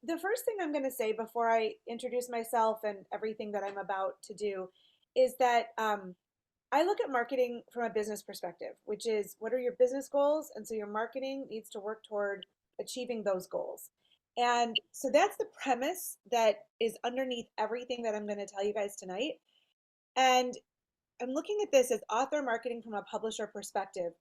the first thing I'm going to say before I introduce myself and everything that I'm about to do is that I look at marketing from a business perspective, which is what are your business goals? And so your marketing needs to work toward achieving those goals. And so that's the premise that is underneath everything that I'm going to tell you guys tonight. And I'm looking at this as author marketing from a publisher perspective.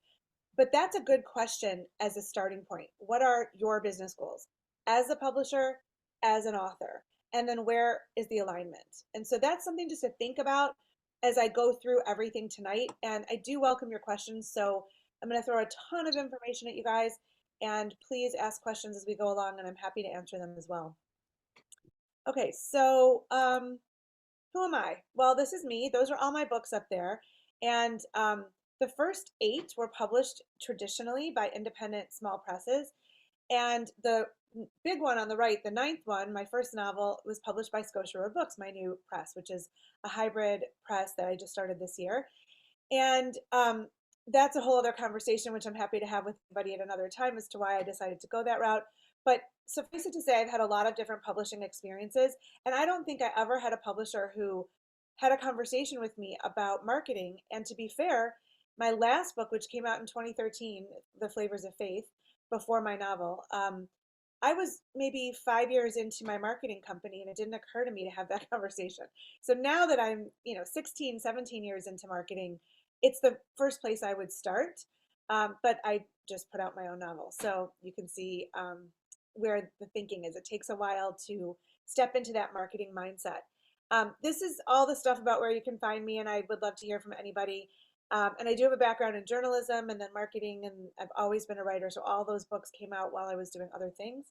But that's a good question as a starting point. What are your business goals as a publisher, as an author? And then where is the alignment? And so that's something just to think about as I go through everything tonight. And I do welcome your questions. So I'm going to throw a ton of information at you guys. And please ask questions as we go along, and I'm happy to answer them as well. Okay, so who am I? Well, this is me. Those are all my books up there. And the first eight were published traditionally by independent small presses. And the big one on the right, the ninth one, my first novel, was published by Scotia Road Books, my new press, which is a hybrid press that I just started this year. And that's a whole other conversation, which I'm happy to have with anybody at another time as to why I decided to go that route. But suffice it to say, I've had a lot of different publishing experiences, and I don't think I ever had a publisher who had a conversation with me about marketing. And to be fair, my last book, which came out in 2013, The Flavors of Faith, before my novel, I was maybe 5 years into my marketing company, and it didn't occur to me to have that conversation. So now that I'm, 16, 17 years into marketing, it's the first place I would start. But I just put out my own novel. So you can see where the thinking is. It takes a while to step into that marketing mindset. This is all the stuff about where you can find me, and I would love to hear from anybody. And I do have a background in journalism and then marketing, and I've always been a writer. So all those books came out while I was doing other things.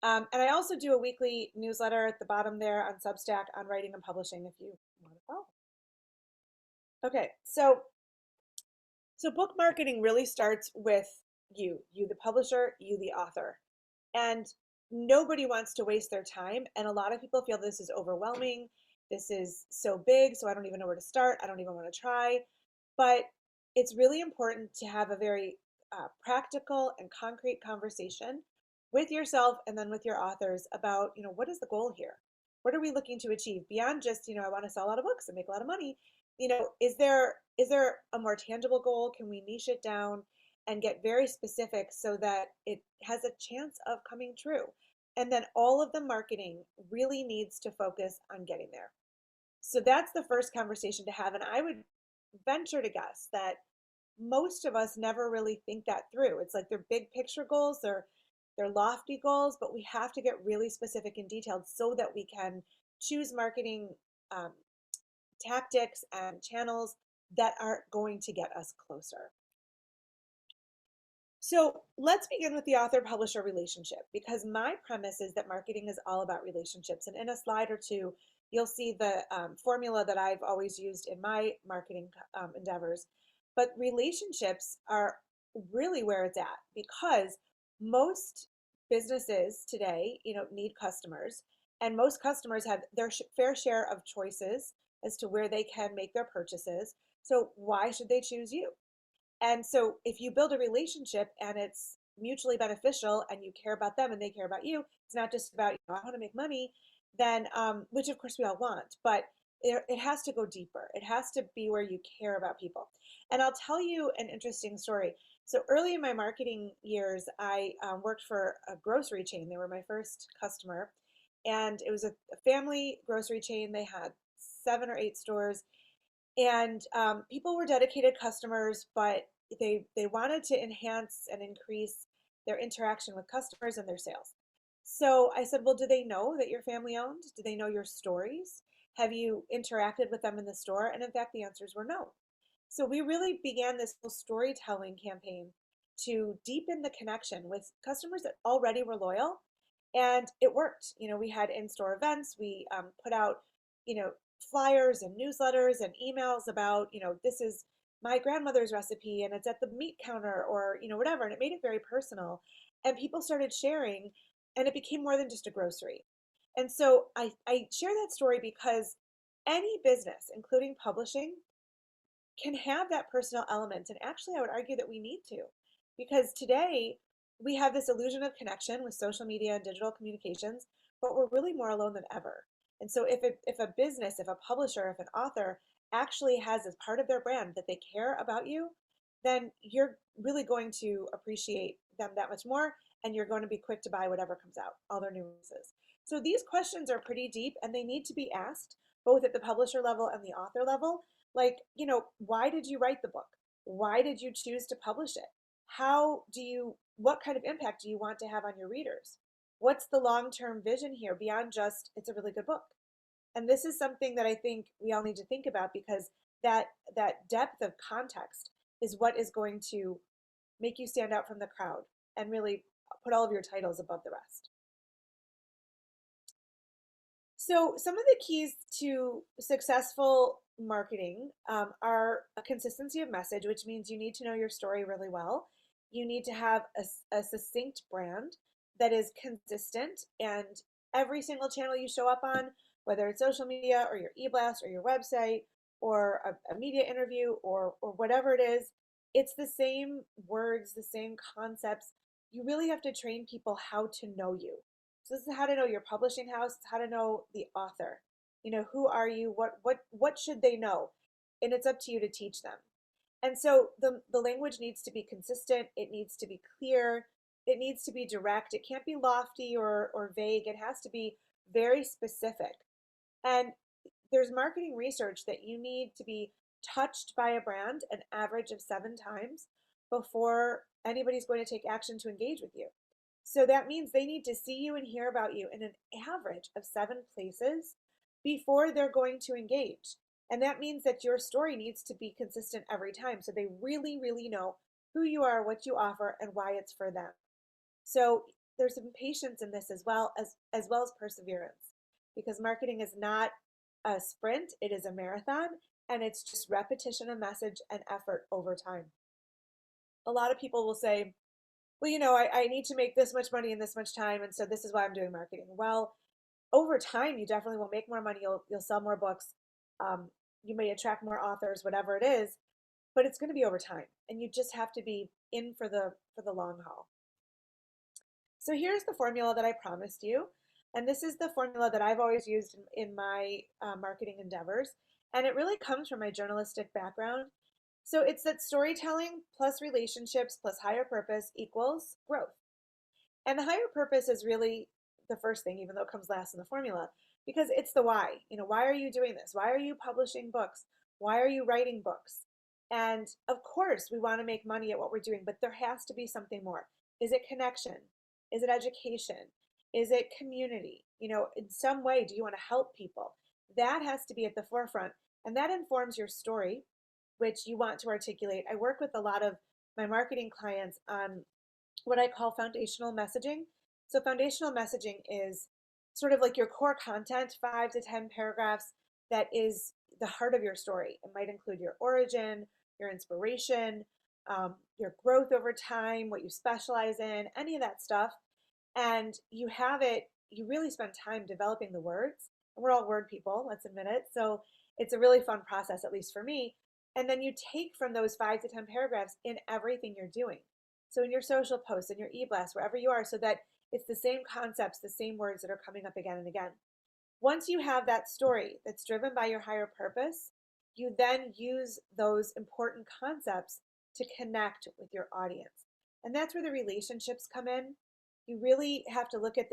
And I also do a weekly newsletter at the bottom there on Substack on writing and publishing if you want to follow. Okay, so book marketing really starts with you the publisher, you the author. And nobody wants to waste their time. And a lot of people feel this is overwhelming. This is so big, so I don't even know where to start. I don't even want to try. But it's really important to have a very practical and concrete conversation with yourself and then with your authors about, what is the goal here? What are we looking to achieve beyond just, I want to sell a lot of books and make a lot of money? Is there a more tangible goal? Can we niche it down and get very specific so that it has a chance of coming true? And then all of the marketing really needs to focus on getting there. So that's the first conversation to have. And I would venture to guess that most of us never really think that through. It's like they're big picture goals, they're lofty goals, but we have to get really specific and detailed so that we can choose marketing um, tactics and channels that are going to get us closer. So let's begin with the author-publisher relationship, because my premise is that marketing is all about relationships. And in a slide or two, you'll see the formula that I've always used in my marketing endeavors. But relationships are really where it's at, because most businesses today, need customers, and most customers have their fair share of choices as to where they can make their purchases. So why should they choose you? And so if you build a relationship and it's mutually beneficial and you care about them and they care about you, it's not just about, I want to make money, then, which of course we all want, but it has to go deeper. It has to be where you care about people. And I'll tell you an interesting story. So early in my marketing years, I worked for a grocery chain. They were my first customer. And it was a family grocery chain. They had 7 or 8 stores, and people were dedicated customers, but they wanted to enhance and increase their interaction with customers and their sales. So I said, well, do they know that you're family owned? Do they know your stories? Have you interacted with them in the store? And in fact, the answers were no. So we really began this whole storytelling campaign to deepen the connection with customers that already were loyal, and it worked. We had in-store events. We put out, you know, flyers and newsletters and emails about, this is my grandmother's recipe and it's at the meat counter, or, whatever. And it made it very personal. And people started sharing, and it became more than just a grocery. And so I share that story because any business, including publishing, can have that personal element. And actually, I would argue that we need to, because today we have this illusion of connection with social media and digital communications, but we're really more alone than ever. And so if a business, if a publisher, if an author actually has as part of their brand that they care about you, then you're really going to appreciate them that much more, and you're going to be quick to buy whatever comes out, all their new releases. So these questions are pretty deep and they need to be asked both at the publisher level and the author level. Like, why did you write the book? Why did you choose to publish it? What kind of impact do you want to have on your readers? What's the long-term vision here beyond just it's a really good book? And this is something that I think we all need to think about, because that that depth of context is what is going to make you stand out from the crowd and really put all of your titles above the rest. So some of the keys to successful marketing are a consistency of message, which means you need to know your story really well. You need to have a succinct brand that is consistent, and every single channel you show up on, whether it's social media or your e-blast or your website or a media interview or whatever it is, it's the same words, the same concepts. You really have to train people how to know you. So this is how to know your publishing house, how to know the author. Who are you? What should they know? And it's up to you to teach them. And so the language needs to be consistent, it needs to be clear, it needs to be direct. It can't be lofty or vague. It has to be very specific. And there's marketing research that you need to be touched by a brand an average of 7 times before anybody's going to take action to engage with you. So that means they need to see you and hear about you in an average of 7 places before they're going to engage. And that means that your story needs to be consistent every time, so they really, really know who you are, what you offer, and why it's for them. So there's some patience in this as well as perseverance, because marketing is not a sprint, it is a marathon, and it's just repetition of message and effort over time. A lot of people will say, well, I need to make this much money in this much time, and so this is why I'm doing marketing. Well, over time, you definitely will make more money. You'll sell more books. You may attract more authors, whatever it is, but it's going to be over time, and you just have to be in for the long haul. So here's the formula that I promised you, and this is the formula that I've always used in my marketing endeavors, and it really comes from my journalistic background. So it's that storytelling plus relationships plus higher purpose equals growth. And the higher purpose is really the first thing, even though it comes last in the formula, because it's the why. Why are you doing this? Why are you publishing books? Why are you writing books? And of course, we want to make money at what we're doing, but there has to be something more. Is it connection? Is it education? Is it community? In some way, do you want to help people? That has to be at the forefront, and that informs your story, which you want to articulate. I work with a lot of my marketing clients on what I call foundational messaging. So foundational messaging is sort of like your core content, 5 to 10 paragraphs, that is the heart of your story. It might include your origin, your inspiration, your growth over time, what you specialize in, any of that stuff. And you really spend time developing the words. We're all word people, let's admit it. So it's a really fun process, at least for me. And then you take from those 5 to 10 paragraphs in everything you're doing. So in your social posts, in your e-blast, wherever you are, so that it's the same concepts, the same words that are coming up again and again. Once you have that story that's driven by your higher purpose, you then use those important concepts to connect with your audience. And that's where the relationships come in. You really have to look at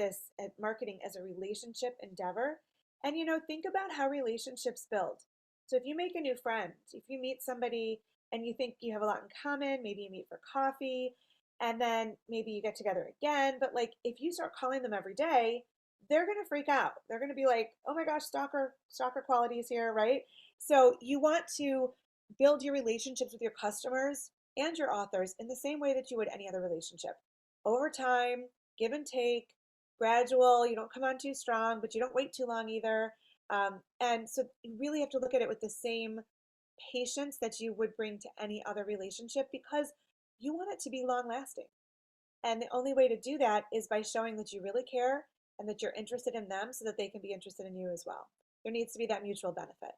marketing as a relationship endeavor. And think about how relationships build. So if you make a new friend, if you meet somebody and you think you have a lot in common, maybe you meet for coffee, and then maybe you get together again. But like if you start calling them every day, they're going to freak out. They're going to be like, oh my gosh, stalker qualities here, right? So you want to build your relationships with your customers and your authors in the same way that you would any other relationship. Over time, give and take, gradual. You don't come on too strong, but you don't wait too long either. And so you really have to look at it with the same patience that you would bring to any other relationship, because you want it to be long lasting. And the only way to do that is by showing that you really care and that you're interested in them so that they can be interested in you as well. There needs to be that mutual benefit.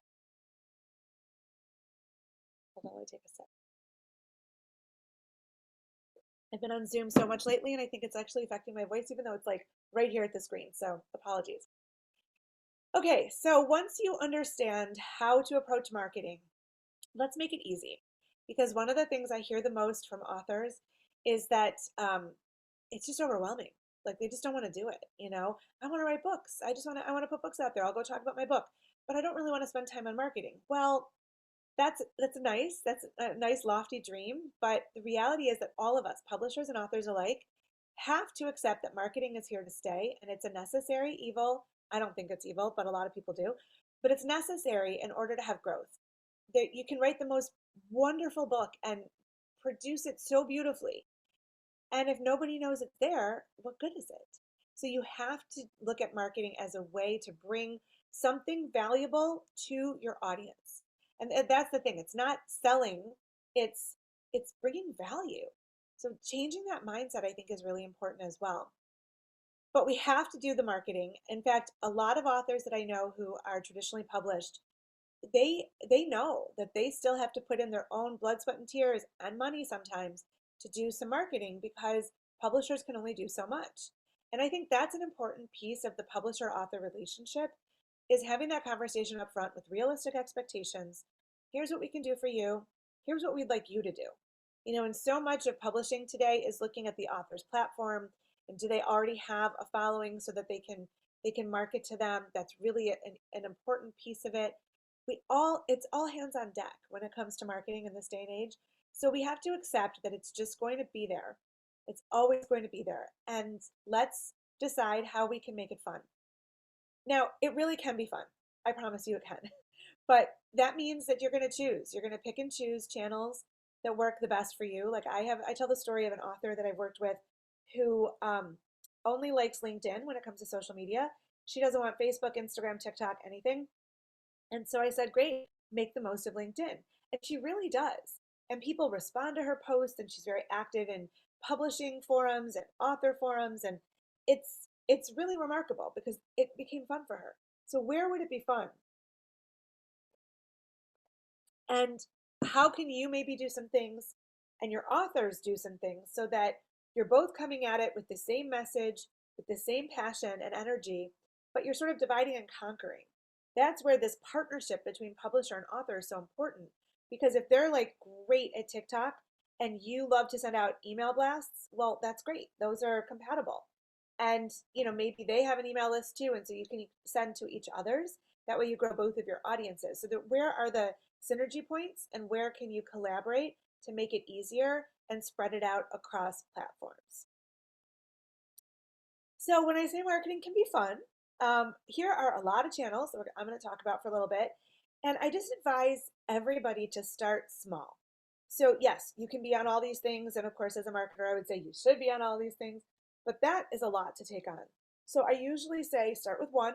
Hold on, let me take a sip. I've been on Zoom so much lately, and I think it's actually affecting my voice, even though it's like right here at the screen. So apologies. Okay, so once you understand how to approach marketing, let's make it easy. Because one of the things I hear the most from authors is that it's just overwhelming. Like they just don't want to do it. I want to write books. I want to put books out there. I'll go talk about my book, but I don't really want to spend time on marketing. Well, that's nice. That's a nice lofty dream, but the reality is that all of us, publishers and authors alike, have to accept that marketing is here to stay and it's a necessary evil. I don't think it's evil, but a lot of people do. But it's necessary in order to have growth. That you can write the most wonderful book and produce it so beautifully. And if nobody knows it's there, what good is it? So you have to look at marketing as a way to bring something valuable to your audience. And that's the thing. It's not selling, it's it's bringing value. So changing that mindset I think is really important as well. But we have to do the marketing. In fact, a lot of authors that I know who are traditionally published, they know that they still have to put in their own blood, sweat, and tears and money sometimes to do some marketing because publishers can only do so much. And I think that's an important piece of the publisher author relationship is having that conversation up front with realistic expectations. Here's what we can do for you. Here's what we'd like you to do. And so much of publishing today is looking at the author's platform and do they already have a following so that they can market to them. That's really an important piece of it. It's all hands on deck when it comes to marketing in this day and age. So we have to accept that it's just going to be there. It's always going to be there. And let's decide how we can make it fun. Now, it really can be fun. I promise you it can. But that means that you're going to choose. You're going to pick and choose channels that work the best for you. Like I tell the story of an author that I've worked with who only likes LinkedIn when it comes to social media. She doesn't want Facebook, Instagram, TikTok, anything. And so I said, great, make the most of LinkedIn. And she really does. And people respond to her posts, and she's very active in publishing forums and author forums. And it's really remarkable because it became fun for her. So where would it be fun? And how can you maybe do some things and your authors do some things so that you're both coming at it with the same message, with the same passion and energy, but you're sort of dividing and conquering? That's where this partnership between publisher and author is so important. Because if they're like great at TikTok and you love to send out email blasts, well, that's great. Those are compatible. And maybe they have an email list too, and so you can send to each other's. That way you grow both of your audiences. So that where are the synergy points and where can you collaborate to make it easier and spread it out across platforms? So when I say marketing can be fun, here are a lot of channels that I'm going to talk about for a little bit. And I just advise everybody to start small. So yes, you can be on all these things. And of course, as a marketer, I would say you should be on all these things, but that is a lot to take on. So I usually say start with one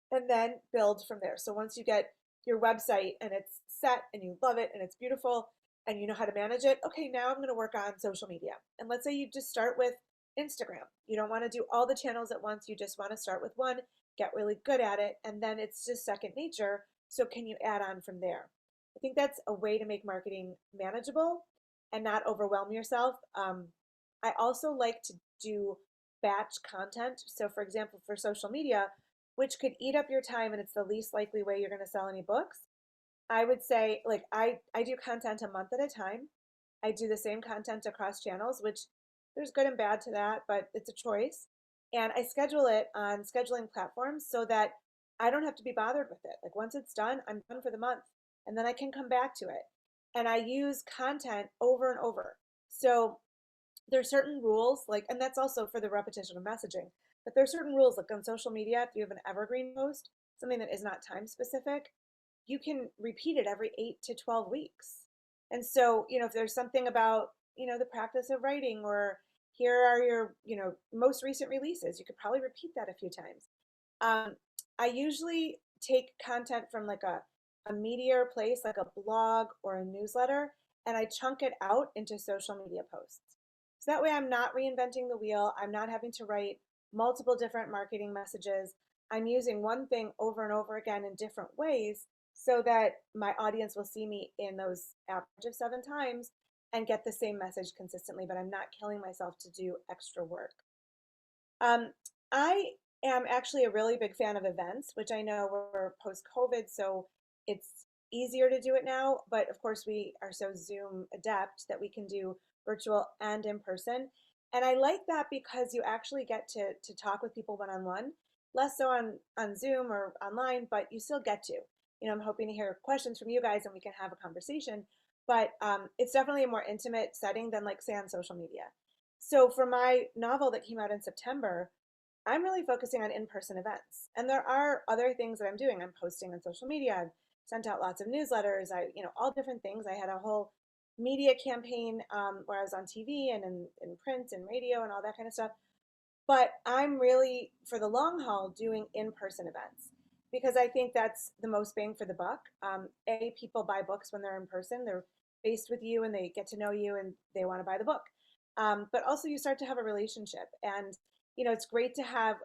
and then build from there. So once you get your website and it's set and you love it and it's beautiful and you know how to manage it, okay, now I'm going to work on social media. And let's say you just start with Instagram. You don't want to do all the channels at once. You just want to start with one, get really good at it, and then it's just second nature. So can you add on from there? I think that's a way to make marketing manageable and not overwhelm yourself. I also like to do batch content. So for example, for social media, which could eat up your time and it's the least likely way you're going to sell any books, I would say like I do content a month at a time. I do the same content across channels, which there's good and bad to that, but it's a choice. And I schedule it on scheduling platforms so that I don't have to be bothered with it. Like once it's done, I'm done for the month and then I can come back to it. And I use content over and over. So there's certain rules, like, and that's also for the repetition of messaging, but there's certain rules, like on social media, if you have an evergreen post, something that is not time specific, you can repeat it every 8 to 12 weeks. And so, if there's something about, the practice of writing or here are your, most recent releases, you could probably repeat that a few times. I usually take content from like a meatier place, like a blog or a newsletter, and I chunk it out into social media posts. So that way I'm not reinventing the wheel. I'm not having to write multiple different marketing messages. I'm using one thing over and over again in different ways so that my audience will see me in those average of 7 times and get the same message consistently, but I'm not killing myself to do extra work. Um, I am actually a really big fan of events, which I know we're post COVID, so it's easier to do it now. But of course, we are so Zoom adept that we can do virtual and in person. And I like that because you actually get to talk with people one on one, less so on Zoom or online, but you still get to. I'm hoping to hear questions from you guys and we can have a conversation. But it's definitely a more intimate setting than, like, say, on social media. So for my novel that came out in September, I'm really focusing on in-person events. And there are other things that I'm doing. I'm posting on social media. I've sent out lots of newsletters. All different things. I had a whole media campaign where I was on TV and in print and radio and all that kind of stuff. But I'm really, for the long haul, doing in-person events because I think that's the most bang for the buck. People buy books when they're in person. They're faced with you and they get to know you and they want to buy the book. But also you start to have a relationship. And, it's great to have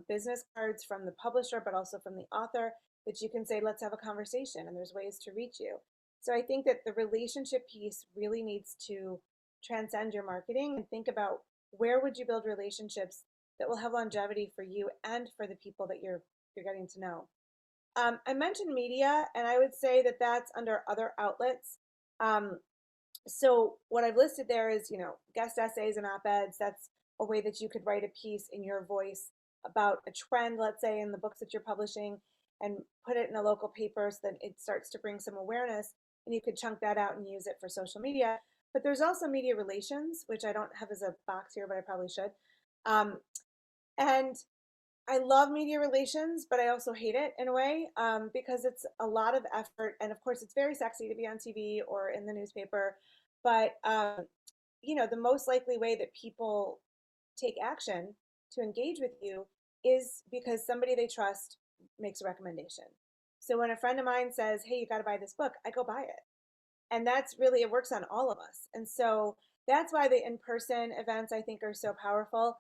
business cards from the publisher, but also from the author that you can say, let's have a conversation, and there's ways to reach you. So I think that the relationship piece really needs to transcend your marketing and think about where would you build relationships that will have longevity for you and for the people that you're getting to know. I mentioned media, and I would say that that's under other outlets. Um, so what I've listed there is, guest essays and op-eds. That's a way that you could write a piece in your voice about a trend, let's say, in the books that you're publishing, and put it in a local paper so that it starts to bring some awareness, and you could chunk that out and use it for social media. But there's also media relations, which I don't have as a box here, but I probably should. Um, and I love media relations, but I also hate it in a way because it's a lot of effort. And of course, it's very sexy to be on TV or in the newspaper. But, the most likely way that people take action to engage with you is because somebody they trust makes a recommendation. So when a friend of mine says, hey, you got to buy this book, I go buy it. And that's really, it works on all of us. And so that's why the in-person events, I think, are so powerful.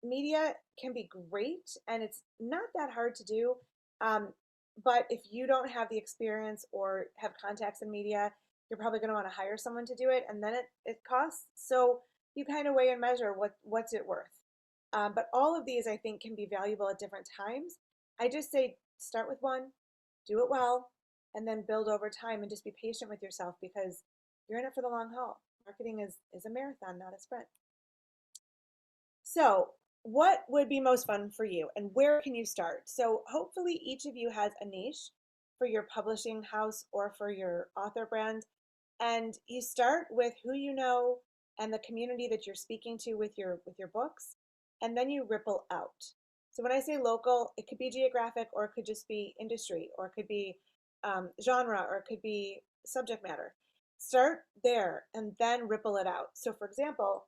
Media can be great and it's not that hard to do. But if you don't have the experience or have contacts in media, you're probably going to want to hire someone to do it, and then it costs. So you kind of weigh and measure what's it worth. But all of these, I think, can be valuable at different times. I just say start with one, do it well, and then build over time, and just be patient with yourself because you're in it for the long haul. Marketing is a marathon, not a sprint. So what would be most fun for you and where can you start? So hopefully each of you has a niche for your publishing house or for your author brand. And you start with who you know and the community that you're speaking to with your books, and then you ripple out. So when I say local, it could be geographic, or it could just be industry, or it could be genre, or it could be subject matter. Start there and then ripple it out. So for example,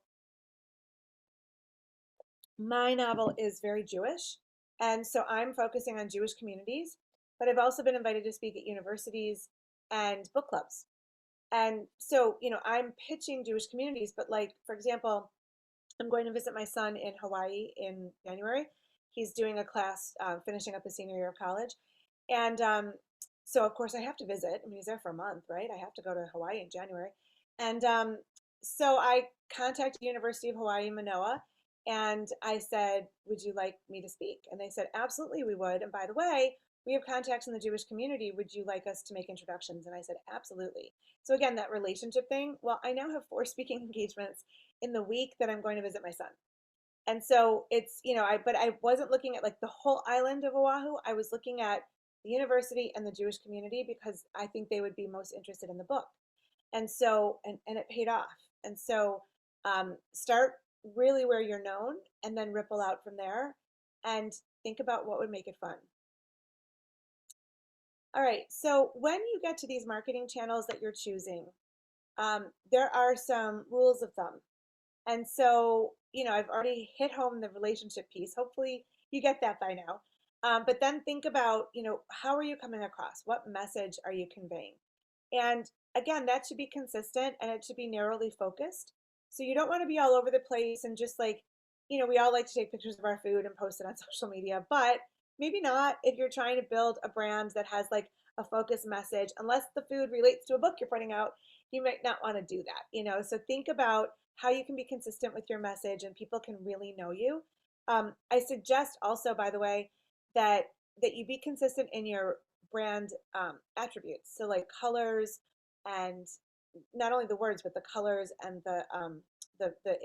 my novel is very Jewish, and so I'm focusing on Jewish communities, but I've also been invited to speak at universities and book clubs. And so, I'm pitching Jewish communities, but, like, for example, I'm going to visit my son in Hawaii in January. He's doing a class, finishing up his senior year of college. And so, of course, I have to visit. I mean, he's there for a month, right? I have to go to Hawaii in January. And so I contacted University of Hawaii Manoa and I said, would you like me to speak? And they said, absolutely, we would. And by the way, we have contacts in the Jewish community. Would you like us to make introductions? And I said, absolutely. So again, that relationship thing. Well, I now have 4 speaking engagements in the week that I'm going to visit my son. And so it's, but I wasn't looking at like the whole island of Oahu. I was looking at the university and the Jewish community because I think they would be most interested in the book. And so, and it paid off. And so start really where you're known and then ripple out from there and think about what would make it fun. All right, so when you get to these marketing channels that you're choosing, there are some rules of thumb. And so, I've already hit home the relationship piece. Hopefully you get that by now. But then think about, how are you coming across? What message are you conveying? And again, that should be consistent and it should be narrowly focused. So you don't want to be all over the place and just like, we all like to take pictures of our food and post it on social media, but maybe not if you're trying to build a brand that has like a focused message, unless the food relates to a book you're putting out. you might not want to do that, you know? So think about how you can be consistent with your message and people can really know you. I suggest also, by the way, that you be consistent in your brand attributes. So like colors and not only the words, but the colors and the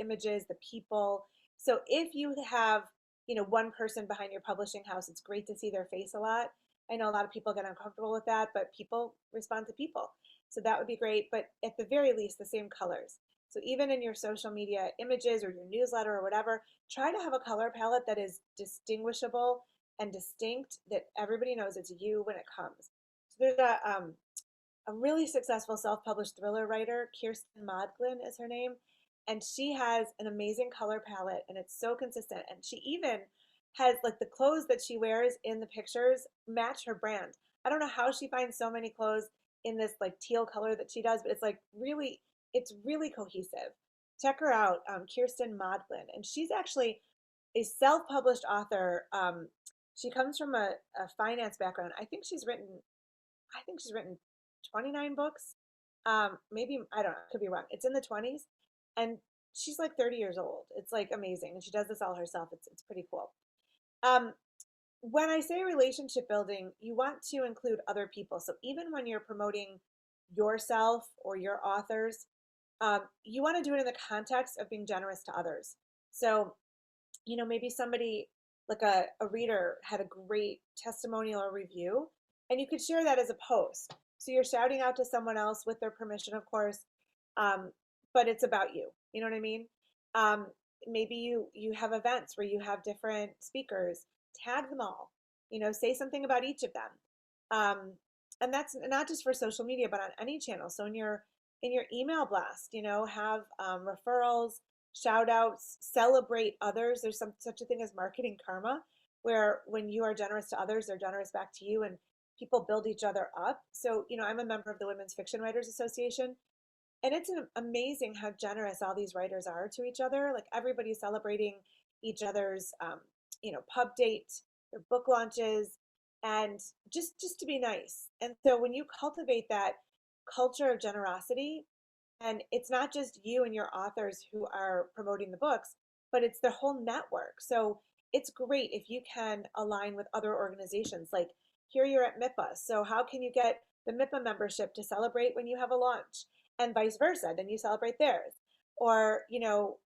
images, the people. So if you have, you know, one person behind your publishing house, it's great to see their face a lot. I know a lot of people get uncomfortable with that, but people respond to people. So that would be great. But at the very least, the same colors. So even in your social media images or your newsletter or whatever, try to have a color palette that is distinguishable and distinct, that everybody knows it's you when it comes. So there's a really successful self-published thriller writer, Kirsten Modglin is her name, and she has an amazing color palette and it's so consistent. And she even has like the clothes that she wears in the pictures match her brand. I don't know how she finds so many clothes in this like teal color that she does, but it's really cohesive. Check her out, Kirsten Modglin, and she's actually a self-published author. She comes from a finance background. I think she's written 29 books. Maybe, I don't know, could be wrong. It's in the 20s. And she's like 30 years old. It's like amazing. And she does this all herself. It's pretty cool. Um, when I say relationship building, you want to include other people. So even when you're promoting yourself or your authors, you want to do it in the context of being generous to others. So, you know, maybe somebody like a reader had a great testimonial or review, and you could share that as a post. So you're shouting out to someone else with their permission, of course, um, but it's about you. You know what I mean? Um, Maybe you have events where you have different speakers. Tag them all. You know, say something about each of them. And that's not just for social media, but on any channel. So in your email blast, you know, have referrals, shout outs, celebrate others. There's such a thing as marketing karma, where when you are generous to others, they're generous back to you, and people build each other up. So, you know, I'm a member of the Women's Fiction Writers Association, and it's amazing how generous all these writers are to each other. Like everybody's celebrating each other's, you know, pub date, their book launches, and just to be nice. And so when you cultivate that culture of generosity, and it's not just you and your authors who are promoting the books, but it's the whole network. So it's great if you can align with other organizations. Like here you're at MiPA. So how can you get the MiPA membership to celebrate when you have a launch? And vice versa, then you celebrate theirs. Or, you know,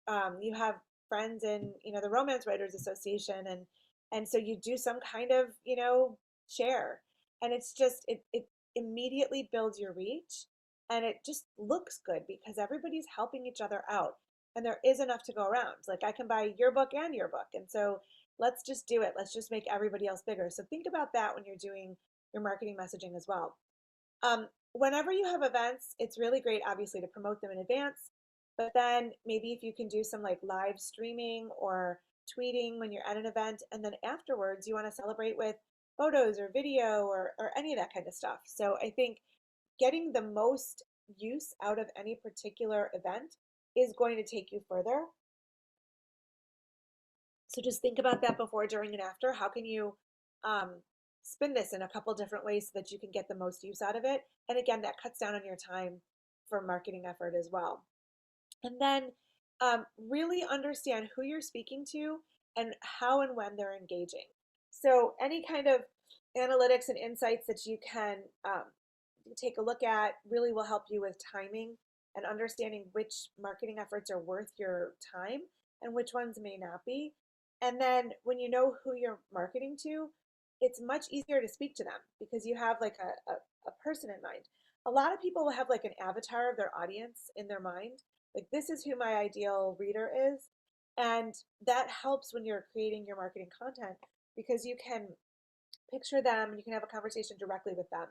you have friends in, you know, the Romance Writers Association, and so you do some kind of, you know, share. And it's just it immediately builds your reach, and it just looks good because everybody's helping each other out, and there is enough to go around. Like I can buy your book and your book, and so let's just do it. Let's just make everybody else bigger. So think about that when you're doing your marketing messaging as well. Whenever you have events, it's really great, obviously, to promote them in advance. But then maybe if you can do some like live streaming or tweeting when you're at an event, and then afterwards you want to celebrate with photos or video or any of that kind of stuff. So I think getting the most use out of any particular event is going to take you further. So just think about that before, during, and after. How can you um, spin this in a couple different ways so that you can get the most use out of it? And again, that cuts down on your time for marketing effort as well. And then really understand who you're speaking to and how and when they're engaging. So any kind of analytics and insights that you can take a look at really will help you with timing and understanding which marketing efforts are worth your time and which ones may not be. And then when you know who you're marketing to, it's much easier to speak to them because you have like a person in mind. A lot of people will have like an avatar of their audience in their mind. Like, this is who my ideal reader is. And that helps when you're creating your marketing content because you can picture them and you can have a conversation directly with them.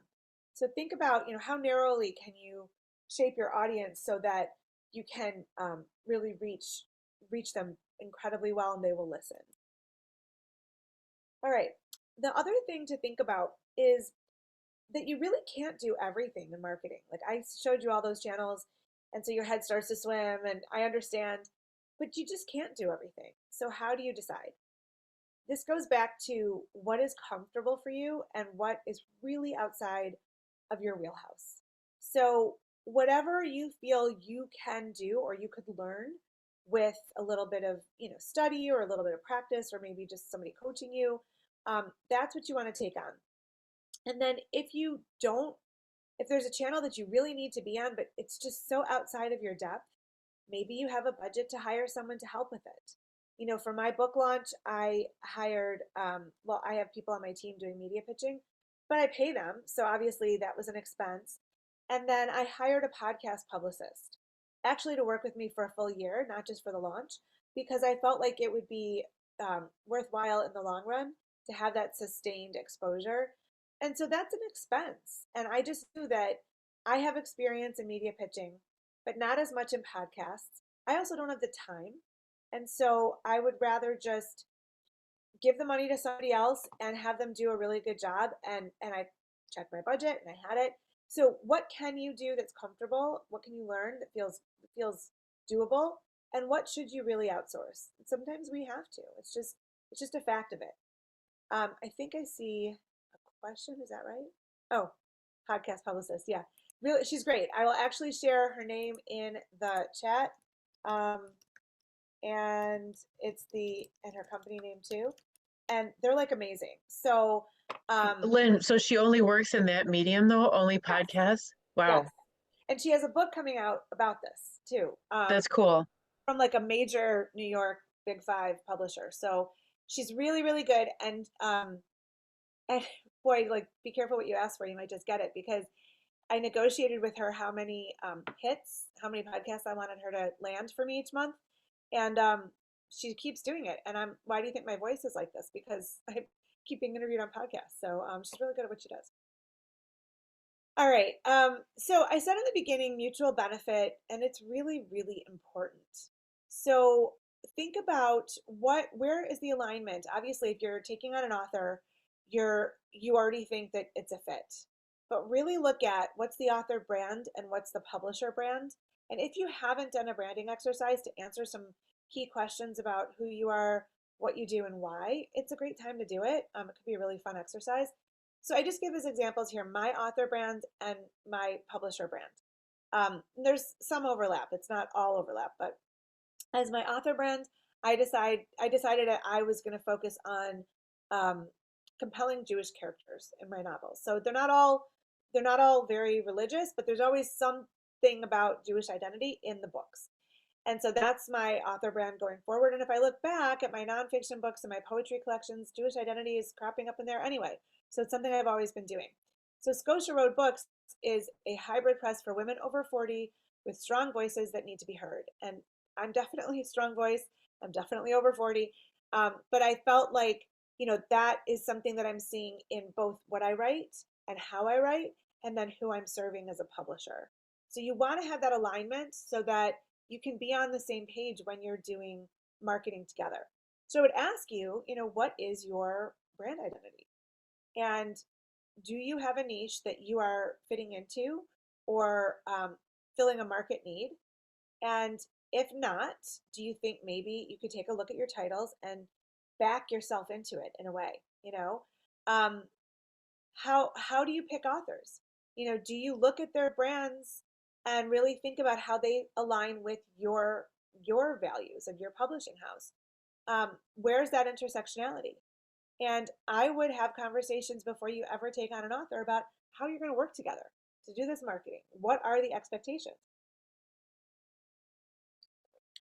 So think about, you know, how narrowly can you shape your audience so that you can really reach them incredibly well and they will listen. All right. The other thing to think about is that you really can't do everything in marketing. Like I showed you all those channels, and so your head starts to swim, and I understand, but you just can't do everything. So how do you decide? This goes back to what is comfortable for you and what is really outside of your wheelhouse. So whatever you feel you can do or you could learn with a little bit of, study or a little bit of practice or maybe just somebody coaching you, that's what you want to take on. And then if there's a channel that you really need to be on, but it's just so outside of your depth, maybe you have a budget to hire someone to help with it. For my book launch, I hired, I have people on my team doing media pitching, but I pay them. So obviously that was an expense. And then I hired a podcast publicist actually to work with me for a full year, not just for the launch, because I felt like it would be worthwhile in the long run to have that sustained exposure. And so that's an expense. And I just knew that I have experience in media pitching, but not as much in podcasts. I also don't have the time. And so I would rather just give the money to somebody else and have them do a really good job. And I checked my budget and I had it. So what can you do that's comfortable? What can you learn that feels doable? And what should you really outsource? Sometimes we have to. It's just a fact of it. I think I see a question. Is that right? Oh, podcast publicist. Yeah, really, she's great. I will actually share her name in the chat, um, and and her company name too. And they're like amazing. So, Lynn, so she only works in that medium though, only yes, podcasts? yes, Wow, and she has a book coming out about this too, that's cool. from like a major New York Big Five publisher. So she's really, really good. And boy, like be careful what you ask for. You might just get it because I negotiated with her how many hits, how many podcasts I wanted her to land for me each month, and she keeps doing it. And why do you think my voice is like this? Because I keep being interviewed on podcasts. So she's really good at what she does. All right. So I said in the beginning, mutual benefit, and it's really, really important. So think about where is the alignment? Obviously, if you're taking on an author, you already think that it's a fit. But really look at what's the author brand and what's the publisher brand. And if you haven't done a branding exercise to answer some key questions about who you are, what you do, and why, it's a great time to do it. It could be a really fun exercise. So I just give as examples here my author brand and my publisher brand. There's some overlap. It's not all overlap, but as my author brand, I decided that I was going to focus on um, compelling Jewish characters in my novels. So they're not all very religious, but there's always something about Jewish identity in the books. And so that's my author brand going forward. And if I look back at my nonfiction books and my poetry collections, Jewish identity is cropping up in there anyway. So it's something I've always been doing. So Scotia Road Books is a hybrid press for women over 40 with strong voices that need to be heard. And I'm definitely a strong voice. I'm definitely over 40. But I felt like, that is something that I'm seeing in both what I write and how I write, and then who I'm serving as a publisher. So you want to have that alignment so that you can be on the same page when you're doing marketing together. So I would ask you, what is your brand identity? And do you have a niche that you are fitting into or filling a market need? And if not, do you think maybe you could take a look at your titles and back yourself into it in a way? Um, how do you pick authors? Do you look at their brands and really think about how they align with your values of your publishing house? Where's that intersectionality? And I would have conversations before you ever take on an author about how you're going to work together to do this marketing. What are the expectations?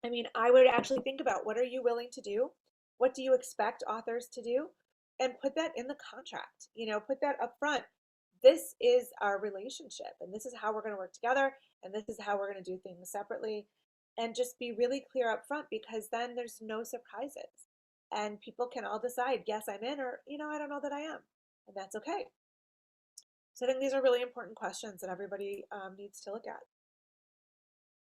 I mean, I would actually think about what are you willing to do? What do you expect authors to do? And put that in the contract, put that up front. This is our relationship, and this is how we're going to work together, and this is how we're going to do things separately. And just be really clear up front because then there's no surprises. And people can all decide, yes, I'm in, or, I don't know that I am. And that's okay. So I think these are really important questions that everybody needs to look at.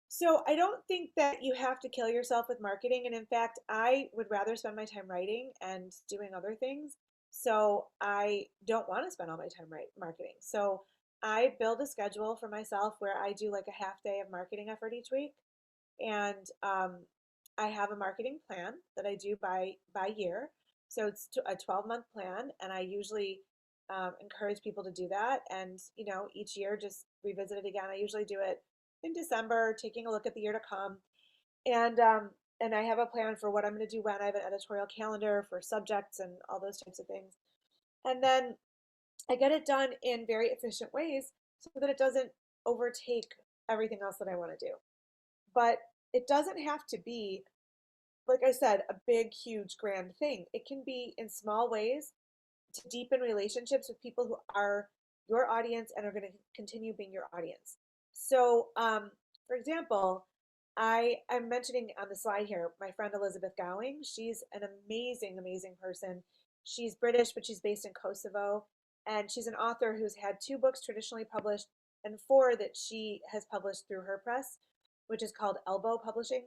So I don't think that you have to kill yourself with marketing. And in fact, I would rather spend my time writing and doing other things. So I don't want to spend all my time marketing. So I build a schedule for myself where I do like a half day of marketing effort each week. And I have a marketing plan that I do by year. So it's a 12-month plan. And I usually encourage people to do that. And, each year just revisit it again. I usually do it in December, taking a look at the year to come. And I have a plan for what I'm going to do when. I have an editorial calendar for subjects and all those types of things. And then I get it done in very efficient ways so that it doesn't overtake everything else that I want to do. But it doesn't have to be, like I said, a big, huge, grand thing. It can be in small ways to deepen relationships with people who are your audience and are going to continue being your audience. So, for example, I'm mentioning on the slide here my friend Elizabeth Gowing. She's an amazing, amazing person. She's British, but she's based in Kosovo, and she's an author who's had two books traditionally published and four that she has published through her press, which is called Elbow Publishing.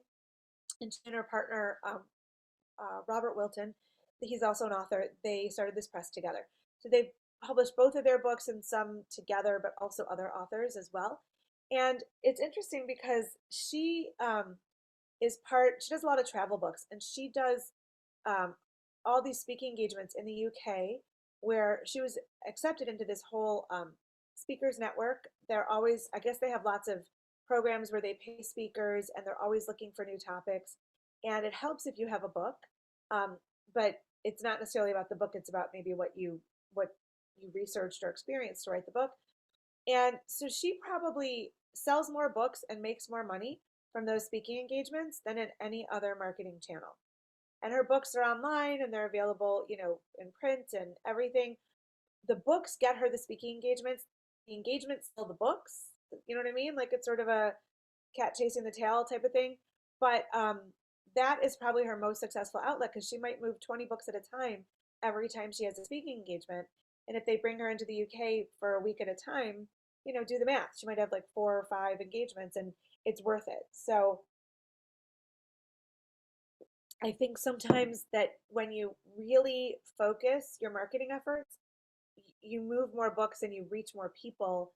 And she and her partner Robert Wilton. He's also an author. They started this press together. So they've published both of their books and some together, but also other authors as well. And it's interesting because she does a lot of travel books, and she does um, all these speaking engagements in the UK where she was accepted into this whole speakers network. They're always, I guess they have lots of programs where they pay speakers and they're always looking for new topics. And it helps if you have a book, but it's not necessarily about the book. It's about maybe what you researched or experienced to write the book. And so she probably sells more books and makes more money from those speaking engagements than in any other marketing channel. And her books are online and they're available, in print and everything. The books get her the speaking engagements. The engagements sell the books. You know what I mean? Like it's sort of a cat chasing the tail type of thing. But that is probably her most successful outlet because she might move 20 books at a time every time she has a speaking engagement. And if they bring her into the UK for a week at a time, do the math. She might have like 4 or 5 engagements and it's worth it. So I think sometimes that when you really focus your marketing efforts, you move more books and you reach more people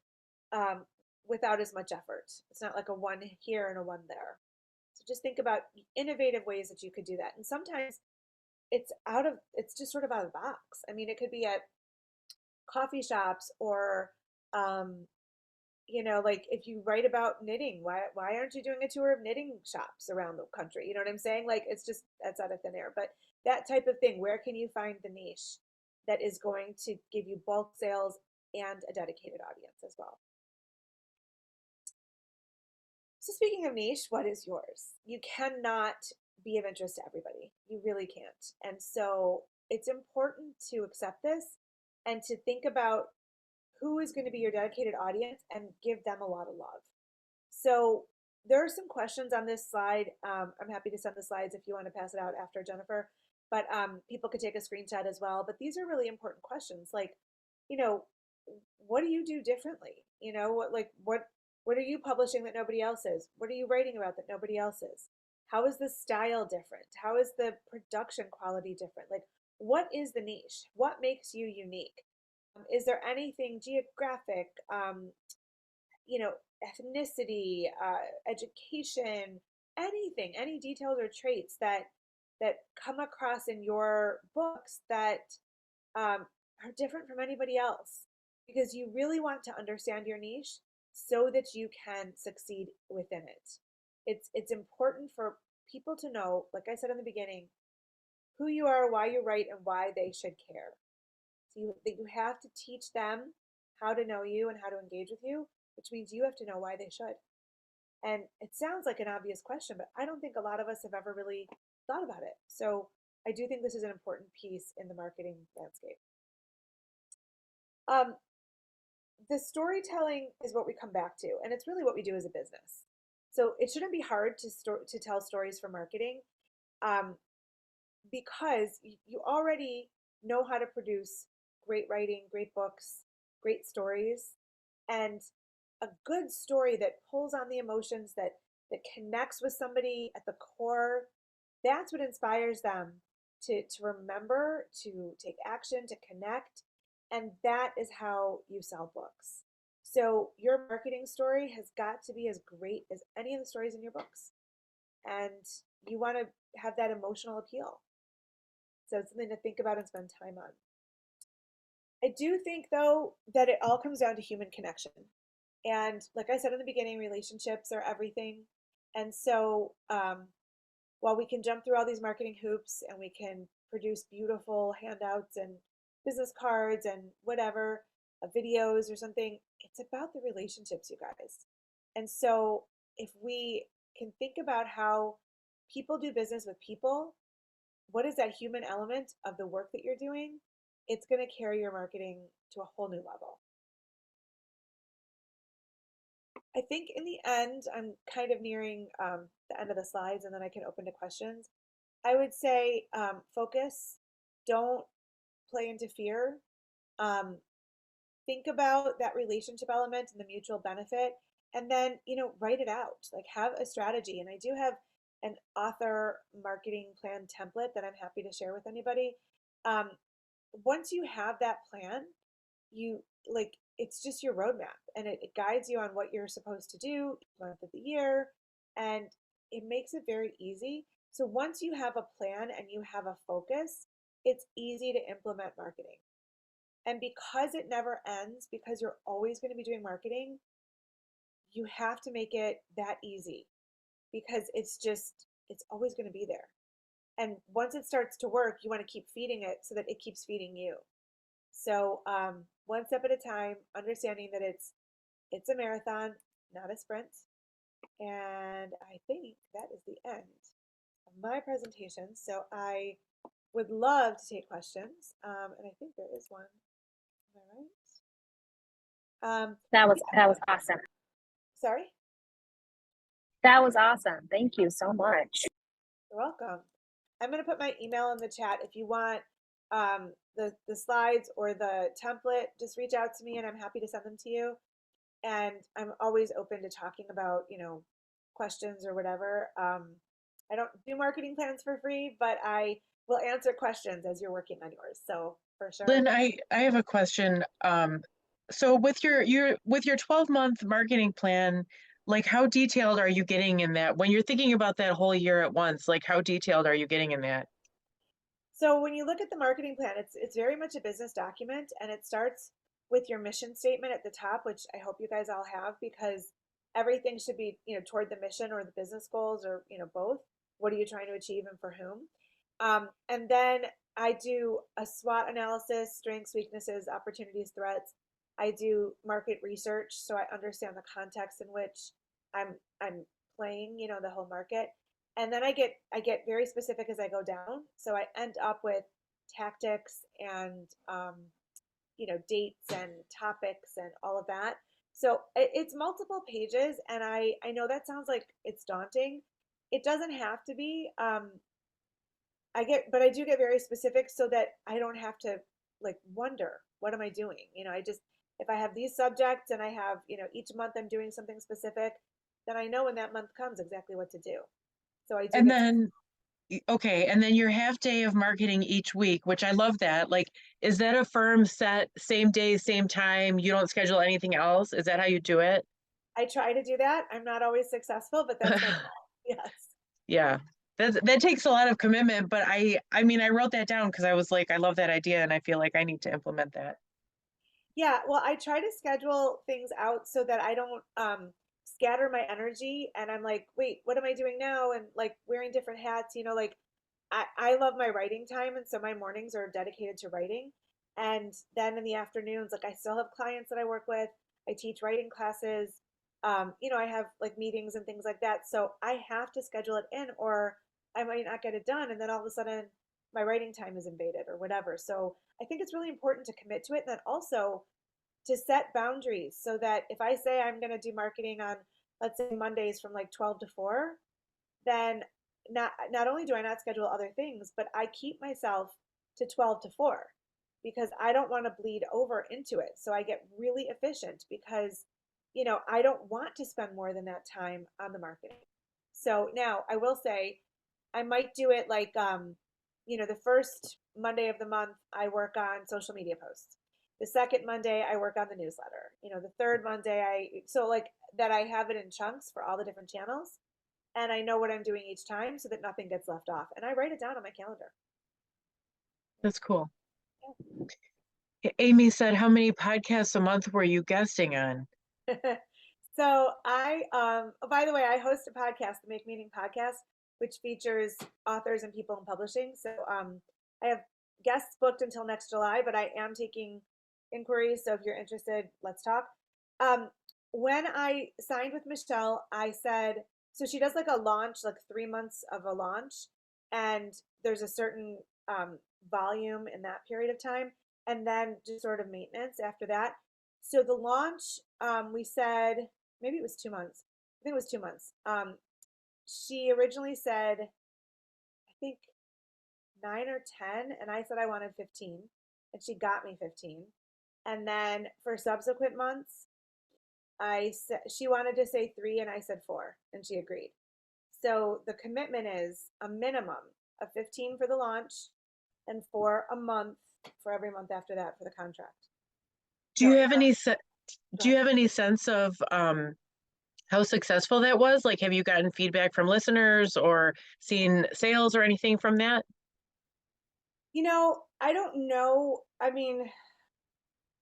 um, without as much effort. It's not like a one here and a one there. So just think about innovative ways that you could do that. And sometimes it's just sort of out of the box. I mean, it could be at coffee shops or, um, like if you write about knitting, why aren't you doing a tour of knitting shops around the country? You know what I'm saying? Like it's just that's out of thin air. But that type of thing, where can you find the niche that is going to give you bulk sales and a dedicated audience as well? So speaking of niche, what is yours? You cannot be of interest to everybody. You really can't. And so it's important to accept this and to think about who is going to be your dedicated audience and give them a lot of love. So there are some questions on this slide. I'm happy to send the slides if you want to pass it out after, Jennifer, but people could take a screenshot as well. But these are really important questions. Like, you know, what do you do differently? What are you publishing that nobody else is? What are you writing about that nobody else is? How is the style different? How is the production quality different? Like, what is the niche? What makes you unique? Is there anything geographic, ethnicity, education, anything, any details or traits that come across in your books that are different from anybody else? Because you really want to understand your niche so that you can succeed within it. It's important for people to know, like I said in the beginning, who you are, why you write, and why they should care. So you have to teach them how to know you and how to engage with you, which means you have to know why they should. And it sounds like an obvious question, but I don't think a lot of us have ever really thought about it. So I do think this is an important piece in the marketing landscape. Um, the storytelling is what we come back to, and it's really what we do as a business. So it shouldn't be hard to tell stories for marketing, um, because you already know how to produce great writing, great books, great stories, and a good story that pulls on the emotions that connects with somebody at the core. That's what inspires them to remember, to take action, to connect, and that is how you sell books. So your marketing story has got to be as great as any of the stories in your books, and you want to have that emotional appeal. So it's something to think about and spend time on. I do think though that it all comes down to human connection. And like I said in the beginning, relationships are everything. And so while we can jump through all these marketing hoops and we can produce beautiful handouts and business cards and whatever, videos or something, it's about the relationships, you guys. And so if we can think about how people do business with people, what is that human element of the work that you're doing? It's going to carry your marketing to a whole new level. I think in the end, I'm kind of nearing the end of the slides and then I can open to questions. I would say focus, don't play into fear. Um, think about that relationship element and the mutual benefit, and then, write it out. Like, have a strategy. And I do have an author marketing plan template that I'm happy to share with anybody. Um, Once you have that plan, you like it's just your roadmap and it guides you on what you're supposed to do each month of the year, and it makes it very easy. So once you have a plan and you have a focus, it's easy to implement marketing. And because it never ends, because you're always going to be doing marketing, you have to make it that easy because it's always going to be there. And once it starts to work, you want to keep feeding it so that it keeps feeding you. So one step at a time, understanding that it's a marathon, not a sprint. And I think that is the end of my presentation. So I would love to take questions, and I think there is one. Am I right? Yeah. That was awesome. Sorry. That was awesome. Thank you so much. You're welcome. I'm going to put my email in the chat. If you want the slides or the template, just reach out to me, and I'm happy to send them to you. And I'm always open to talking about, questions or whatever. I don't do marketing plans for free, but I will answer questions as you're working on yours. So for sure. Lynn, I have a question. So with your 12-month marketing plan, like how detailed are you getting in that? When you're thinking about that whole year at once, like how detailed are you getting in that? So when you look at the marketing plan, it's very much a business document, and it starts with your mission statement at the top, which I hope you guys all have, because everything should be, toward the mission or the business goals, or, both. What are you trying to achieve and for whom? And then I do a SWOT analysis: strengths, weaknesses, opportunities, threats. I do market research, so I understand the context in which I'm playing, the whole market. And then I get very specific as I go down. So I end up with tactics and dates and topics and all of that. So it's multiple pages, and I know that sounds like it's daunting. It doesn't have to be. But I do get very specific so that I don't have to like wonder what am I doing. I just, if I have these subjects and I have, each month I'm doing something specific, then I know when that month comes exactly what to do. So I do And get. then, okay, and then your half day of marketing each week, which I love that. Like, is that a firm set, same day, same time? You don't schedule anything else? Is that how you do it? I try to do that. I'm not always successful, but that's my goal. Yes. Yeah. That takes a lot of commitment, but I mean I wrote that down because I was like, I love that idea and I feel like I need to implement that. Yeah, well, I try to schedule things out so that I don't scatter my energy and I'm like, wait, what am I doing now? And like wearing different hats, like I love my writing time, and so my mornings are dedicated to writing. And then in the afternoons, like I still have clients that I work with. I teach writing classes. I have like meetings and things like that. So I have to schedule it in or I might not get it done. And then all of a sudden my writing time is invaded or whatever. So I think it's really important to commit to it, and then also to set boundaries so that if I say I'm going to do marketing on, let's say, Mondays from like 12 to 4, then not only do I not schedule other things, but I keep myself to 12 to 4 because I don't want to bleed over into it. So I get really efficient because I don't want to spend more than that time on the marketing. So now I will say I might do it like the first Monday of the month I work on social media posts. The second Monday I work on the newsletter. The third Monday so like that I have it in chunks for all the different channels, and I know what I'm doing each time so that nothing gets left off. And I write it down on my calendar. That's cool. Yeah. Amy said, how many podcasts a month were you guesting on? So oh, by the way, I host a podcast, the Make Meaning Podcast, which features authors and people in publishing. So I have guests booked until next July, but I am taking inquiries. So if you're interested, let's talk. Um, when I signed with Michelle, I said, so she does like a launch, like 3 months of a launch, and there's a certain volume in that period of time, and then just sort of maintenance after that. So the launch, we said maybe it was 2 months. I think it was 2 months. She originally said, I think 9 or 10, and I said I wanted 15, and she got me 15. And then for subsequent months, I said she wanted to say 3, and I said 4, and she agreed. So the commitment is a minimum of 15 for the launch, and for a month for every month after that for the contract. Do So you have any go do you ahead. have any sense of how successful that was? Like, have you gotten feedback from listeners or seen sales or anything from that? I don't know. I mean,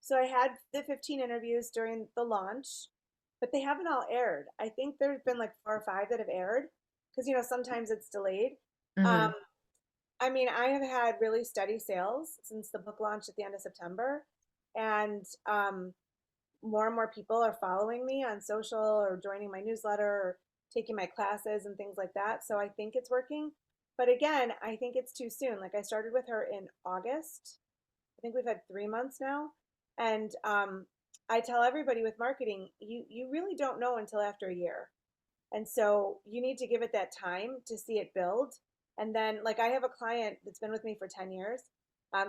so I had the 15 interviews during the launch, but they haven't all aired. I think there's been like 4 or 5 that have aired because, sometimes it's delayed. Um, Hmm. I mean, I have had really steady sales since the book launched at the end of September, and more and more people are following me on social or joining my newsletter or taking my classes and things like that. So I think it's working. But again, I think it's too soon. Like I started with her in August. I think we've had 3 months now. And I tell everybody with marketing, you really don't know until after a year. And so you need to give it that time to see it build. And then, like, I have a client that's been with me for 10 years.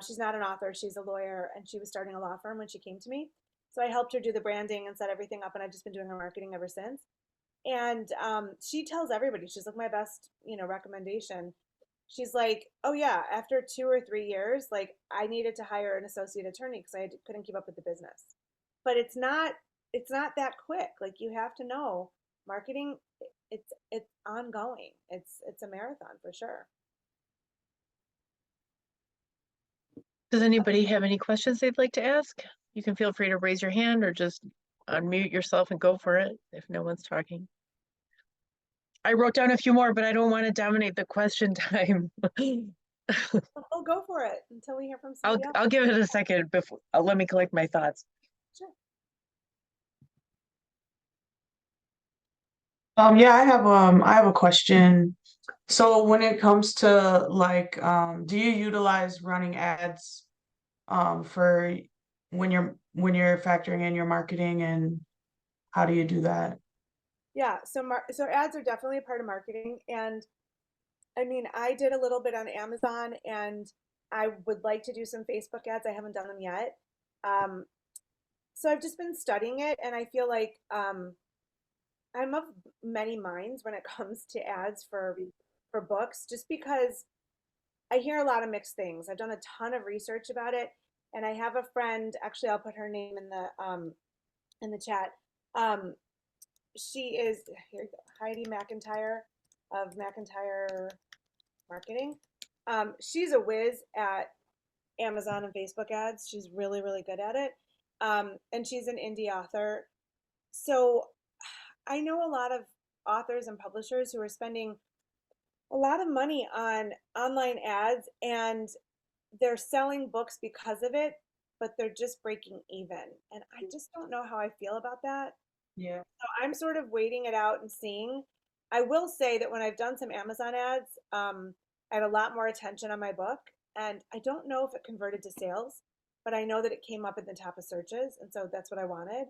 She's not an author, she's a lawyer, and she was starting a law firm when she came to me. So I helped her do the branding and set everything up, and I've just been doing her marketing ever since. And she tells everybody, she's like my best, recommendation. She's like, oh yeah, after 2 or 3 years, like I needed to hire an associate attorney because I couldn't keep up with the business. But it's not that quick. Like you have to know marketing. It's ongoing. It's a marathon for sure. Does anybody have any questions they'd like to ask? You can feel free to raise your hand or just unmute yourself and go for it if no one's talking. I wrote down a few more, but I don't want to dominate the question time. We'll go for it until we hear from somebody else. I'll give it a second before let me collect my thoughts. Sure. Yeah, I have a question. So when it comes to like do you utilize running ads for when you're factoring in your marketing, and how do you do that? Yeah. So ads are definitely a part of marketing, and I mean, I did a little bit on Amazon, and I would like to do some Facebook ads. I haven't done them yet. Um, so I've just been studying it, and I feel like I'm of many minds when it comes to ads for books, just because I hear a lot of mixed things. I've done a ton of research about it, and I have a friend. Actually, I'll put her name in the chat. Um, she is here. You go, Heidi McIntyre of McIntyre Marketing. She's a whiz at Amazon and Facebook ads. She's really, really good at it. And she's an indie author. So I know a lot of authors and publishers who are spending a lot of money on online ads, and they're selling books because of it, but they're just breaking even. And I just don't know how I feel about that. Yeah. So I'm sort of waiting it out and seeing. I will say that when I've done some Amazon ads, I had a lot more attention on my book, and I don't know if it converted to sales, but I know that it came up in the top of searches, and so that's what I wanted.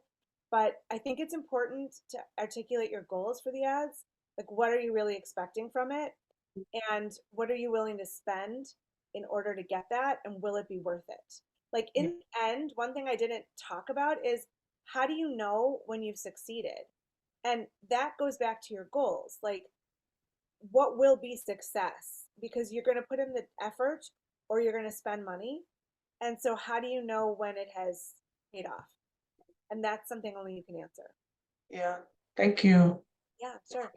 But I think it's important to articulate your goals for the ads. Like, what are you really expecting from it? And what are you willing to spend in order to get that? And will it be worth it? Like, Yeah. in the end, one thing I didn't talk about is how do you know when you've succeeded? And that goes back to your goals. Like, what will be success? Because you're going to put in the effort or you're going to spend money. And so, how do you know when it has paid off? And that's something only you can answer. Yeah. Thank you. Yeah, sure.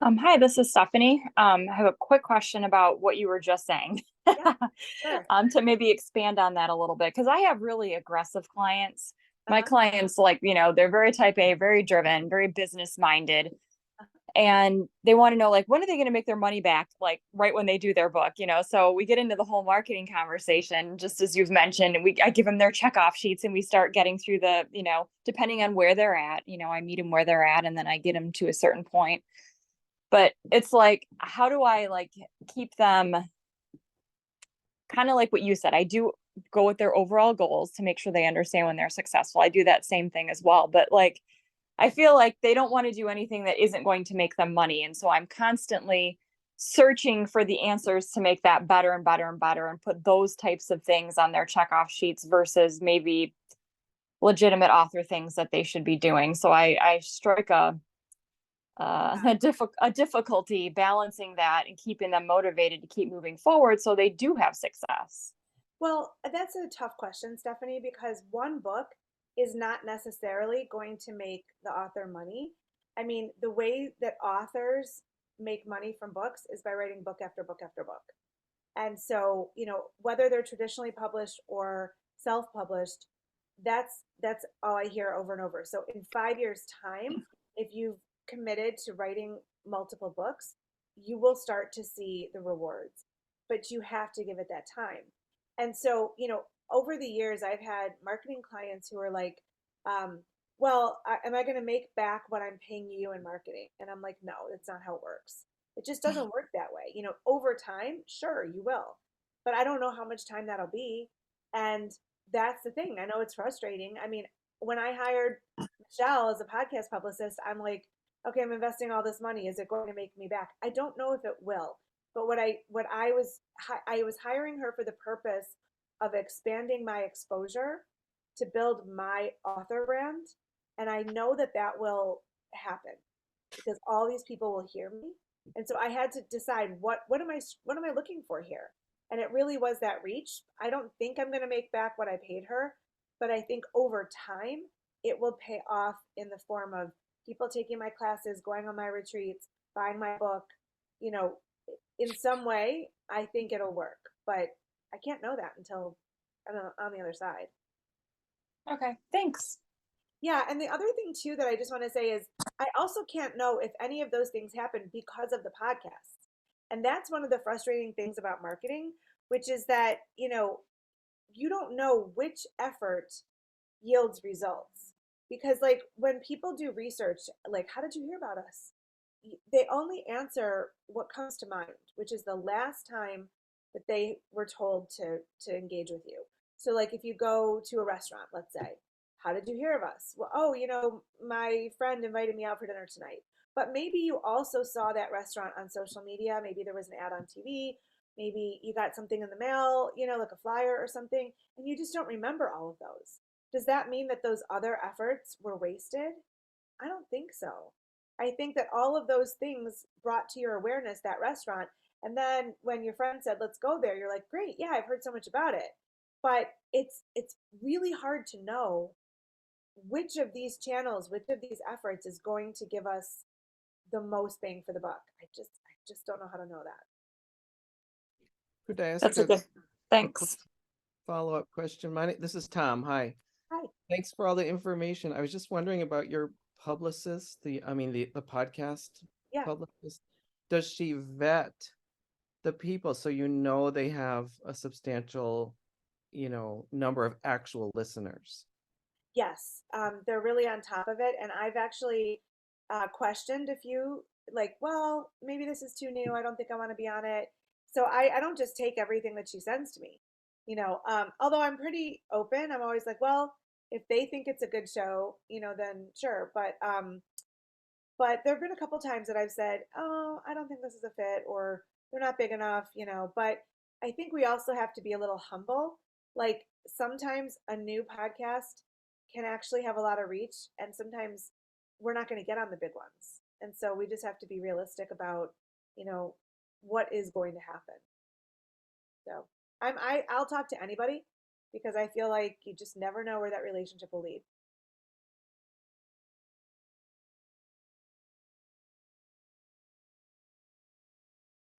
Hi, this is Stephanie. I have a quick question about what you were just saying. Yeah, sure. To maybe expand on that a little bit, because I have really aggressive clients. My Uh-huh. clients, like, they're very type A, very driven, very business minded, Uh-huh. and they want to know, like, when are they going to make their money back, like right when they do their book. So we get into the whole marketing conversation, just as you've mentioned, and I give them their checkoff sheets, and we start getting through depending on where they're at, I meet them where they're at, and then I get them to a certain point. But it's like, how do I like keep them kind of like what you said? I do go with their overall goals to make sure they understand when they're successful. I do that same thing as well. But like, I feel like they don't want to do anything that isn't going to make them money. And so I'm constantly searching for the answers to make that better and better and better, and put those types of things on their checkoff sheets versus maybe legitimate author things that they should be doing. So I strike a difficulty balancing that and keeping them motivated to keep moving forward so they do have success. Well, that's a tough question, Stephanie, because one book is not necessarily going to make the author money. I mean, the way that authors make money from books is by writing book after book after book. And so, whether they're traditionally published or self-published, that's all I hear over and over. So in 5 years' time, if you've committed to writing multiple books, you will start to see the rewards. But you have to give it that time. And so, over the years, I've had marketing clients who are like, well, am I going to make back what I'm paying you in marketing? And I'm like, no, that's not how it works. It just doesn't work that way. Over time, sure, you will. But I don't know how much time that'll be. And that's the thing. I know it's frustrating. I mean, when I hired Michelle as a podcast publicist, I'm like, okay, I'm investing all this money. Is it going to make me back? I don't know if it will. But I was hiring her for the purpose of expanding my exposure to build my author brand, and I know that that will happen because all these people will hear me. And so I had to decide what am I looking for here? And it really was that reach. I don't think I'm going to make back what I paid her, but I think over time it will pay off in the form of people taking my classes, going on my retreats, buying my book, you know, in some way. I think it'll work, but I can't know that until I'm on the other side. Okay, thanks. Yeah, and the other thing too that I just want to say is I also can't know if any of those things happen because of the podcast. And that's one of the frustrating things about marketing, which is that, you don't know which effort yields results. Because like when people do research, like how did you hear about us? They only answer what comes to mind, which is the last time that they were told to engage with you. So like if you go to a restaurant, let's say, how did you hear of us? Well, oh, my friend invited me out for dinner tonight. But maybe you also saw that restaurant on social media. Maybe there was an ad on TV. Maybe you got something in the mail, like a flyer or something, and you just don't remember all of those. Does that mean that those other efforts were wasted? I don't think so. I think that all of those things brought to your awareness that restaurant. And then when your friend said, let's go there, you're like, great, yeah, I've heard so much about it. But it's really hard to know which of these channels, which of these efforts is going to give us the most bang for the buck. I just don't know how to know that. Could I ask That's a good, thanks. follow-up question? This is Tom. Hi. Hi. Thanks for all the information. I was just wondering about your publicist, the podcast Yeah. publicist. Does she vet the people so they have a substantial, number of actual listeners? Yes, they're really on top of it. And I've actually questioned a few, like, well, maybe this is too new. I don't think I want to be on it. So I don't just take everything that she sends to me, although I'm pretty open. I'm always like, well, if they think it's a good show, then sure. But there have been a couple times that I've said, oh, I don't think this is a fit, or they're not big enough, But I think we also have to be a little humble. Like sometimes a new podcast can actually have a lot of reach, and sometimes we're not going to get on the big ones. And so we just have to be realistic about, what is going to happen. So I'll talk to anybody because I feel like you just never know where that relationship will lead.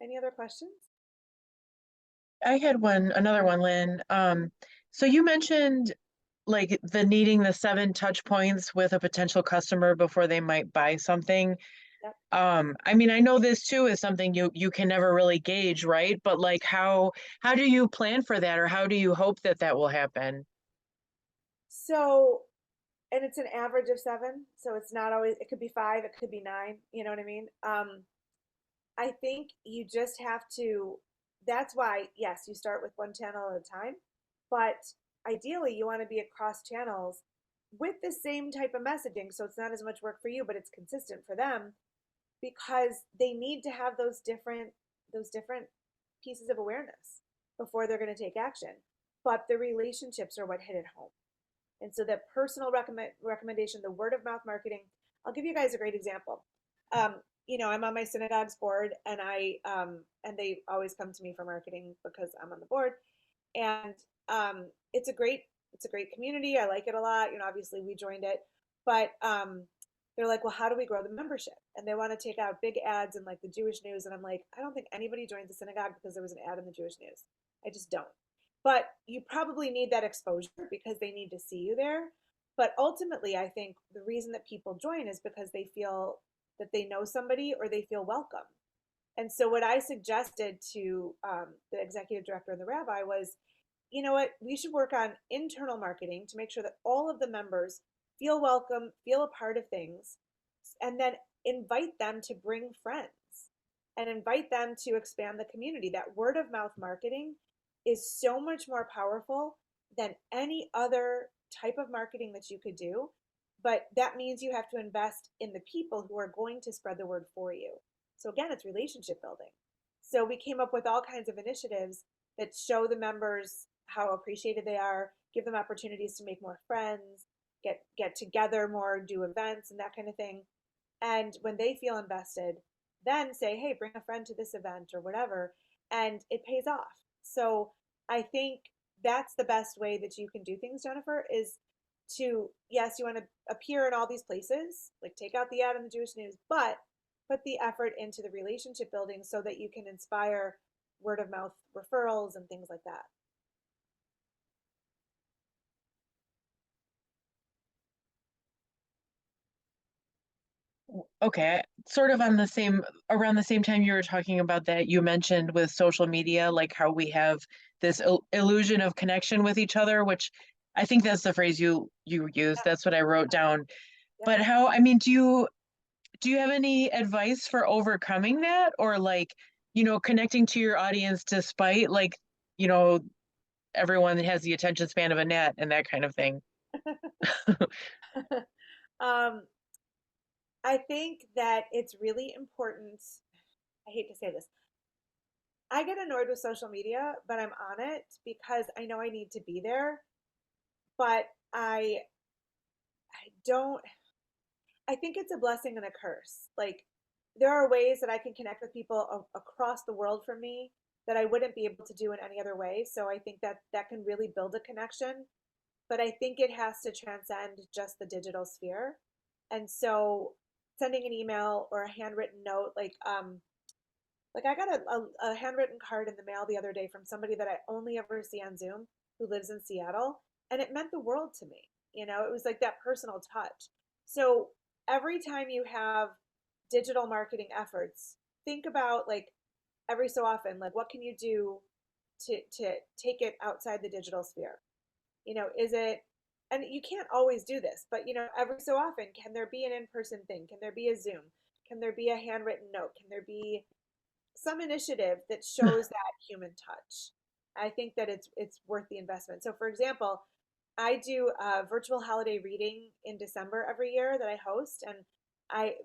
Any other questions? I had another one, Lynn. So you mentioned like the needing the 7 touch points with a potential customer before they might buy something. Yep. I mean, I know this too is something you can never really gauge, right? But like how do you plan for that, or how do you hope that that will happen? So, and it's an average of 7, so it's not always, it could be 5, it could be 9, you know what I mean? I think you just have to, that's why, yes, you start with one channel at a time, but ideally you want to be across channels with the same type of messaging. So it's not as much work for you, but it's consistent for them because they need to have those different pieces of awareness before they're going to take action. But the relationships are what hit it home. And so that personal recommendation, the word of mouth marketing, I'll give you guys a great example. Um, I'm on my synagogue's board, and and they always come to me for marketing because I'm on the board. And it's a great community. I like it a lot. Obviously we joined it, but they're like, well, how do we grow the membership? And they want to take out big ads in like the Jewish news, and I'm like, I don't think anybody joins the synagogue because there was an ad in the Jewish news. I just don't. But you probably need that exposure because they need to see you there. But ultimately, I think the reason that people join is because they feel that they know somebody or they feel welcome. And so, what I suggested to the executive director and the rabbi was, you know what, we should work on internal marketing to make sure that all of the members feel welcome, feel a part of things, and then invite them to bring friends and invite them to expand the community. That word of mouth marketing is so much more powerful than any other type of marketing that you could do. But that means you have to invest in the people who are going to spread the word for you. So again, it's relationship building. So we came up with all kinds of initiatives that show the members how appreciated they are, give them opportunities to make more friends, get together more, do events and that kind of thing. And when they feel invested, then say, hey, bring a friend to this event or whatever, and it pays off. So I think that's the best way that you can do things, Jennifer, is to, yes, you want to appear in all these places, like take out the ad in the Jewish news, but put the effort into the relationship building so that you can inspire word of mouth referrals and things like that. Okay, sort of on the same around the same time you were talking about that, you mentioned with social media, like how we have this illusion of connection with each other, which I think that's the phrase you used. That's what I wrote down. Yeah. But how, I mean, do you have any advice for overcoming that, or like, connecting to your audience despite like, you know, everyone has the attention span of a gnat and that kind of thing? um, I think that it's really important. I hate to say this. I get annoyed with social media, but I'm on it because I know I need to be there. But I don't, I think it's a blessing and a curse. Like, there are ways that I can connect with people across the world from me that I wouldn't be able to do in any other way. So I think that that can really build a connection. But I think it has to transcend just the digital sphere. And so sending an email or a handwritten note, like I got a handwritten card in the mail the other day from somebody that I only ever see on Zoom who lives in Seattle, and it meant the world to me. It was like that personal touch. So every time you have digital marketing efforts, think about like every so often, like what can you do to take it outside the digital sphere? Is it, and you can't always do this, but every so often, can there be an in-person thing? Can there be a Zoom? Can there be a handwritten note? Can there be some initiative that shows that human touch? I think that it's worth the investment. So, for example, I do a virtual holiday reading in December every year that I host, and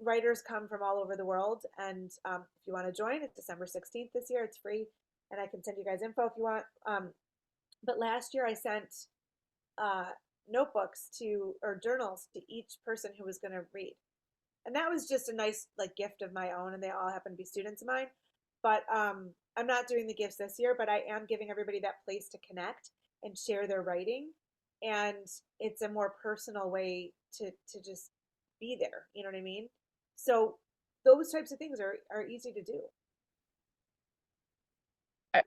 writers come from all over the world. And if you want to join, it's December 16th this year. It's free, and I can send you guys info if you want. But last year I sent uh, notebooks to or journals to each person who was going to read, and that was just a nice like gift of my own, and they all happen to be students of mine. But I'm not doing the gifts this year, but I am giving everybody that place to connect and share their writing, and it's a more personal way to just be there. You know what I mean? So those types of things are easy to do.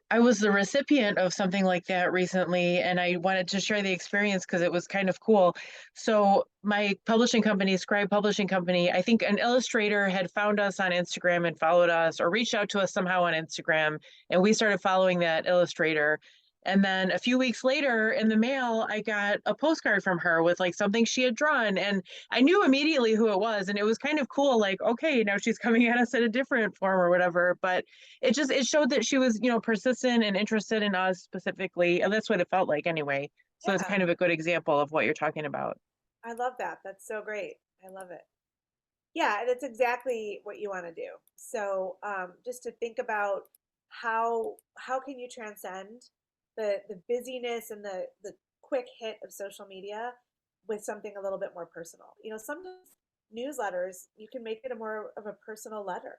I was the recipient of something like that recently, and I wanted to share the experience because it was kind of cool. So my publishing company, Scribe Publishing Company, I think an illustrator had found us on Instagram and followed us or reached out to us somehow on Instagram, and we started following that illustrator. And then a few weeks later in the mail, I got a postcard from her with like something she had drawn, and I knew immediately who it was. And it was kind of cool, like, okay, now she's coming at us in a different form or whatever. But it showed that she was, persistent and interested in us specifically, and that's what it felt like anyway. So it's Yeah, kind of a good example of what you're talking about. I love that. That's so great. I love it. Yeah, that's exactly what you want to do. So just to think about how can you transcend the busyness and the quick hit of social media with something a little bit more personal. Sometimes newsletters, you can make it a more of a personal letter,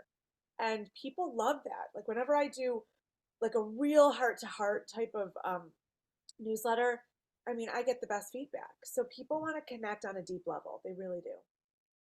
and people love that. Like whenever I do like a real heart to heart type of newsletter, I mean, I get the best feedback. So people want to connect on a deep level. They really do.